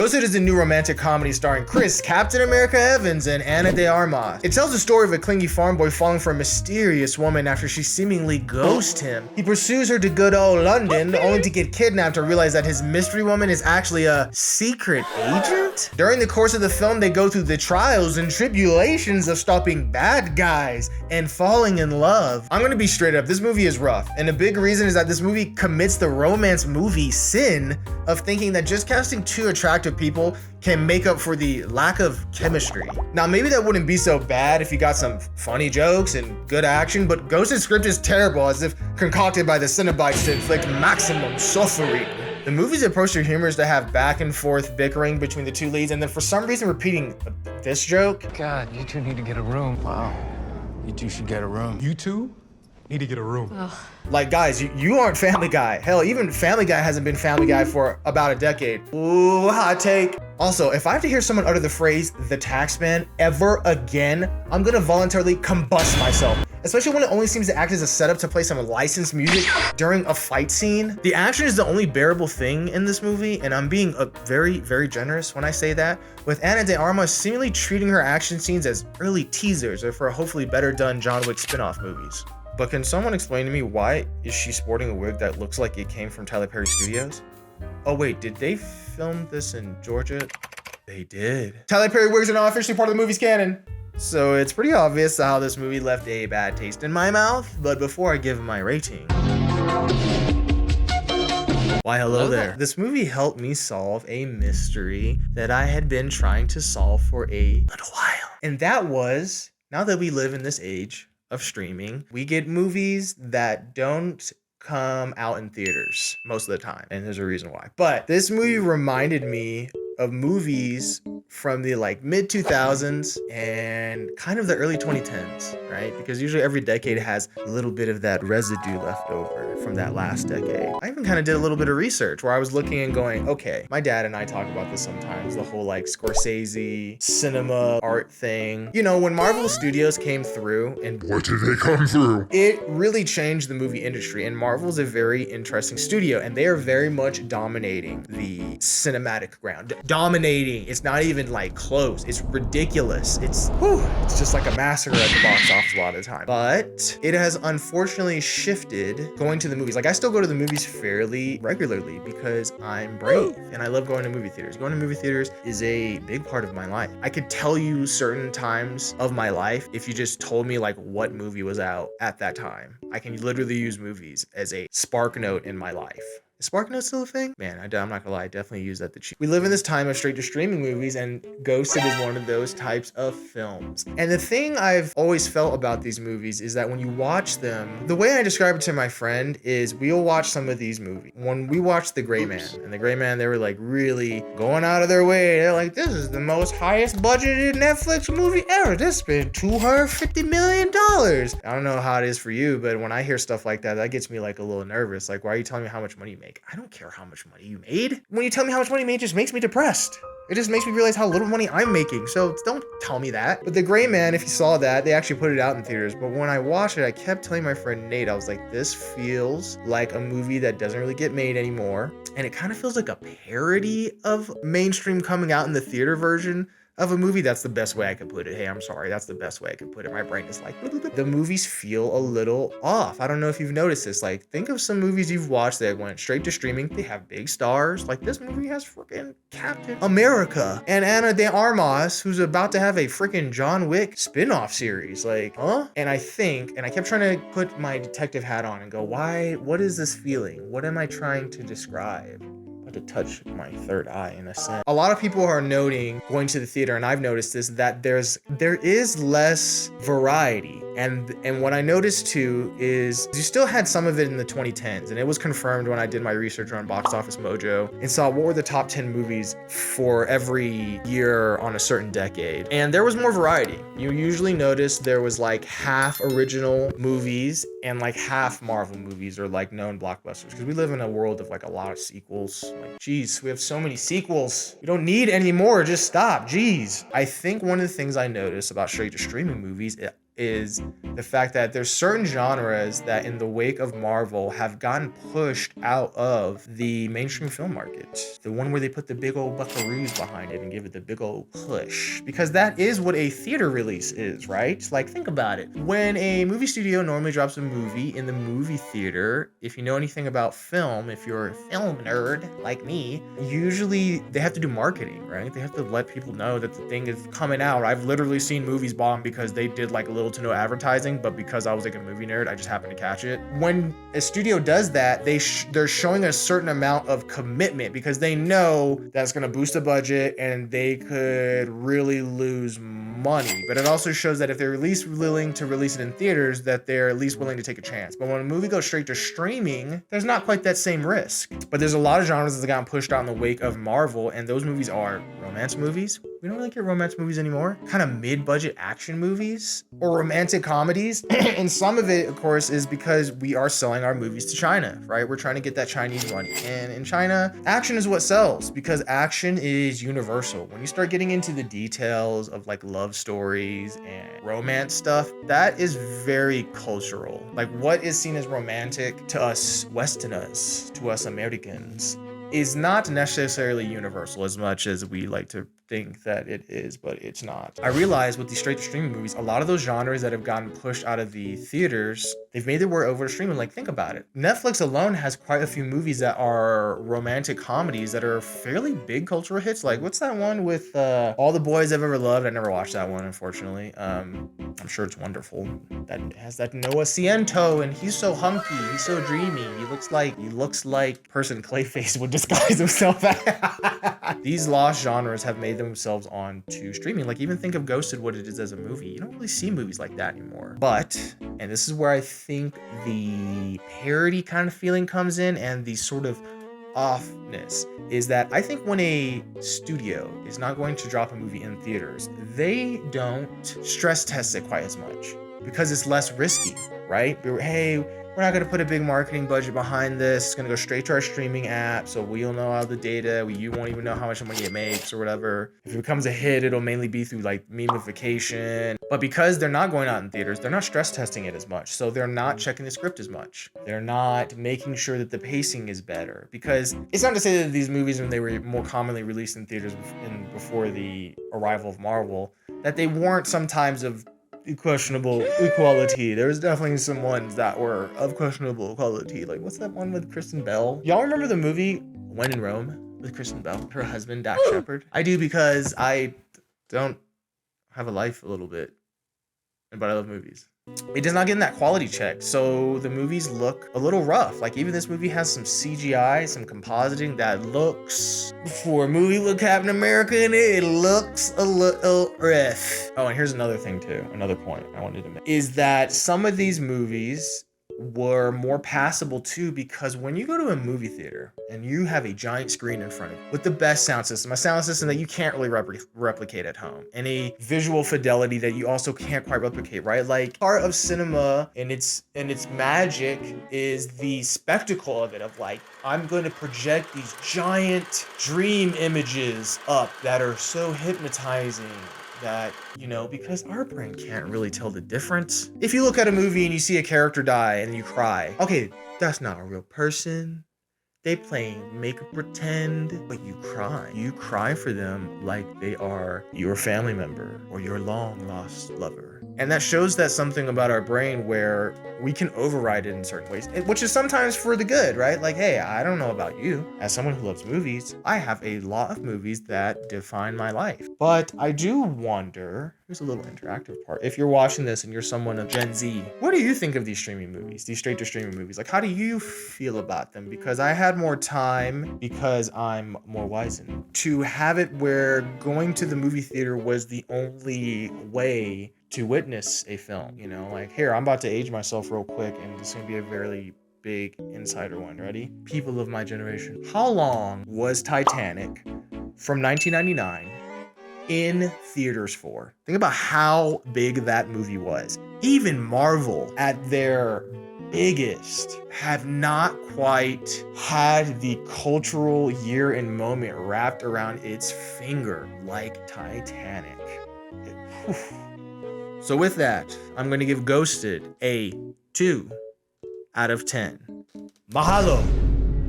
Ghosted is a new romantic comedy starring Chris Captain America Evans and Ana de Armas. It tells the story of a clingy farm boy falling for a mysterious woman after she seemingly ghosts him. He pursues her to good old London, only to get kidnapped and realize that his mystery woman is actually a secret agent? During the course of the film, they go through the trials and tribulations of stopping bad guys and falling in love. I'm gonna be straight up, this movie is rough, and a big reason is that this movie commits the romance movie sin of thinking that just casting two attractive people can make up for the lack of chemistry. Now, maybe that wouldn't be so bad if you got some funny jokes and good action, but Ghosted's script is terrible, as if concocted by the Cenobites to inflict maximum suffering. The movie's approach to humor is to have back and forth bickering between the two leads, and then for some reason repeating this joke. God, you two need to get a room. Wow, you two should get a room. You two need to get a room. Ugh. Like, guys, you aren't Family Guy. Hell, even Family Guy hasn't been Family Guy for about a decade. Ooh, hot take. Also, if I have to hear someone utter the phrase, the taxman, ever again, I'm gonna voluntarily combust myself. Especially when it only seems to act as a setup to play some licensed music during a fight scene. The action is the only bearable thing in this movie, and I'm being very, very generous when I say that, with Ana de Armas seemingly treating her action scenes as early teasers or for hopefully better done John Wick spin-off movies. But can someone explain to me why is she sporting a wig that looks like it came from Tyler Perry Studios? Oh wait, did they film this in Georgia? They did. Tyler Perry wigs are now officially part of the movie's canon. So it's pretty obvious how this movie left a bad taste in my mouth, but before I give my rating. Why hello there. This movie helped me solve a mystery that I had been trying to solve for a little while. And that was, now that we live in this age of streaming, we get movies that don't come out in theaters most of the time, and there's a reason why. But this movie reminded me of movies from the mid 2000s and kind of the early 2010s, right? Because usually every decade has a little bit of that residue left over from that last decade. I even kind of did a little bit of research where I was looking and going, okay, my dad and I talk about this sometimes, the whole Scorsese cinema art thing. You know, when Marvel Studios came through, and What did they come through? it really changed the movie industry, and Marvel's a very interesting studio, and they are very much dominating the cinematic ground. Dominating. It's not even close. It's ridiculous. It's just like a massacre at the box office a lot of the time. But it has unfortunately shifted going to the movies. I still go to the movies fairly regularly because I'm brave and I love going to movie theaters. Going to movie theaters is a big part of my life. I could tell you certain times of my life if you just told me what movie was out at that time. I can literally use movies as a spark note in my life. Is SparkNote still a thing? Man, I'm not gonna lie, I definitely use that to cheat. We live in this time of straight to streaming movies, and Ghosted is one of those types of films. And the thing I've always felt about these movies is that when you watch them, the way I describe it to my friend is we'll watch some of these movies. When we watched The Gray Man, and The Gray Man, they were really going out of their way. They're this is the most highest budgeted Netflix movie ever. This spent $250 million. I don't know how it is for you, but when I hear stuff like that, that gets me a little nervous. Why are you telling me how much money you make? I don't care how much money you made. When you tell me how much money you made, it just makes me depressed. It just makes me realize how little money I'm making. So don't tell me that. But The Gray Man, if you saw that, they actually put it out in theaters. But when I watched it, I kept telling my friend Nate, I was like, this feels like a movie that doesn't really get made anymore. And it kind of feels like a parody of mainstream coming out in the theater version of a movie. That's the best way I could put it. Hey, I'm sorry. That's the best way I could put it. My brain is the movies feel a little off. I don't know if you've noticed this. Think of some movies you've watched that went straight to streaming. They have big stars. This movie has freaking Captain America and Ana de Armas, who's about to have a freaking John Wick spin-off series. Huh? And I kept trying to put my detective hat on and go, what is this feeling? What am I trying to describe? To touch my third eye in a sense. A lot of people are noting going to the theater, and I've noticed this, that there is less variety. And what I noticed too is you still had some of it in the 2010s, and it was confirmed when I did my research on Box Office Mojo and saw what were the top 10 movies for every year on a certain decade. And there was more variety. You usually notice there was half original movies and half Marvel movies or known blockbusters, because we live in a world of a lot of sequels. Geez, we have so many sequels. We don't need any more. Just stop. Geez. I think one of the things I noticed about straight to streaming movies is the fact that there's certain genres that in the wake of Marvel have gotten pushed out of the mainstream film market. The one where they put the big old buckaroos behind it and give it the big old push. Because that is what a theater release is, right? Like, think about it. When a movie studio normally drops a movie in the movie theater, if you know anything about film, if you're a film nerd like me, usually they have to do marketing, right? They have to let people know that the thing is coming out. I've literally seen movies bomb because they did like little to no advertising, but because I was like a movie nerd, I just happened to catch it. When a studio does that, they're showing a certain amount of commitment because they know that's going to boost the budget and they could really lose money. But it also shows that if they're at least willing to release it in theaters, that they're at least willing to take a chance. But when a movie goes straight to streaming, there's not quite that same risk. But there's a lot of genres that have gotten pushed out in the wake of Marvel, and those movies are romance movies. We don't really get romance movies anymore. Kind of mid-budget action movies or romantic comedies. And some of it, of course, is because we are selling our movies to China, right? We're trying to get that Chinese money. And in China, action is what sells because action is universal. When you start getting into the details of like love stories and romance stuff, that is very cultural. Like what is seen as romantic to us Westerners, to us Americans, is not necessarily universal as much as we like to think that it is, but it's not. I realize with these straight to streaming movies, a lot of those genres that have gotten pushed out of the theaters, they've made their way over to streaming. Like, think about it. Netflix alone has quite a few movies that are romantic comedies that are fairly big cultural hits. Like, what's that one with All the Boys I've Ever Loved? I never watched that one, unfortunately. I'm sure it's wonderful. That has that Noah Ciento, and he's so hunky, he's so dreamy. He looks like person Clayface would disguise himself as. These lost genres have made themselves onto streaming. Like, even think of Ghosted, what it is as a movie. You don't really see movies like that anymore. But, and this is where I think the parody kind of feeling comes in and the sort of offness, is that I think when a studio is not going to drop a movie in theaters, they don't stress test it quite as much because it's less risky, right? Hey, we're not going to put a big marketing budget behind this. It's going to go straight to our streaming app, so we'll know all the data. You won't even know how much money it makes or whatever. If it becomes a hit, it'll mainly be through like memification. But because they're not going out in theaters, they're not stress testing it as much. So they're not checking the script as much. They're not making sure that the pacing is better. Because it's not to say that these movies, when they were more commonly released in theaters before the arrival of Marvel, that they weren't sometimes of questionable quality. There was definitely some ones that were of questionable quality. Like, what's that one with Kristen Bell? Y'all remember the movie When in Rome with Kristen Bell? Her husband, Dax Shepard? I do because I don't have a life a little bit, but I love movies. It does not get in that quality check, so the movies look a little rough. Like, even this movie has some CGI, some compositing that looks, for a movie with Captain America in it, it looks a little rough. Oh, and here's another thing too, another point I wanted to make, is that some of these movies were more passable too, because when you go to a movie theater and you have a giant screen in front of you with the best sound system, a sound system that you can't really replicate at home, and a visual fidelity that you also can't quite replicate, right? Like, part of cinema and its magic is the spectacle of it, of like, I'm going to project these giant dream images up that are so hypnotizing that, you know, because our brain can't really tell the difference. If you look at a movie and you see a character die and you cry, okay, that's not a real person. They playing make pretend, but you cry. You cry for them like they are your family member or your long lost lover. And that shows that something about our brain where we can override it in certain ways, which is sometimes for the good, right? Like, hey, I don't know about you. As someone who loves movies, I have a lot of movies that define my life. But I do wonder, here's a little interactive part. If you're watching this and you're someone of Gen Z, what do you think of these streaming movies, these straight to streaming movies? Like, how do you feel about them? Because I had more time, because I'm more wizened, to have it where going to the movie theater was the only way to witness a film, you know? Like, here, I'm about to age myself real quick, and this is gonna be a very big insider one. Ready? People of my generation. How long was Titanic from 1999 in theaters for? Think about how big that movie was. Even Marvel, at their biggest, have not quite had the cultural year and moment wrapped around its finger like Titanic. So with that, I'm going to give Ghosted a 2 out of 10. Mahalo!